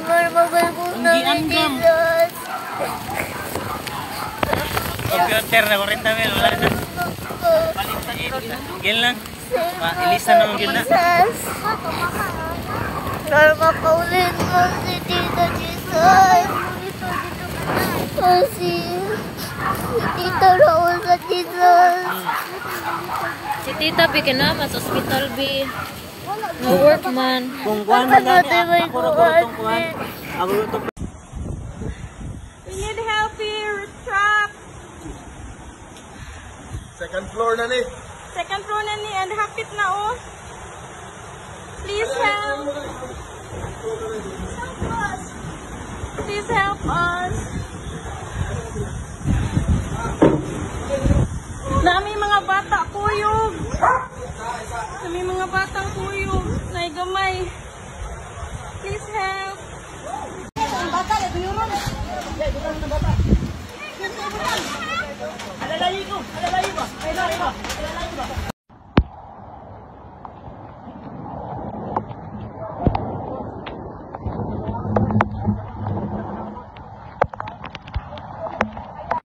Para magalkong namin Jesus. Computer na 40,000, wala na. Gil lang. Ilista na ang gil na. Para makaulit mo si Tita Jesus. Si Tita Raul sa Jesus. Si Tita B kinamas hospital B. No work man. Kung kuhan man gani, ako na itong kuhan. Ako na itong... We need help here, trap. Second floor na ni. Second floor na ni and hapit na oh. Please help. Please help us. Nami mga bata kuyog. Nami mga batang kuyog. Nay gamay. Please help. Ang bata na tuyuron. Bata. Alalayi ko ba? Alalayi ba?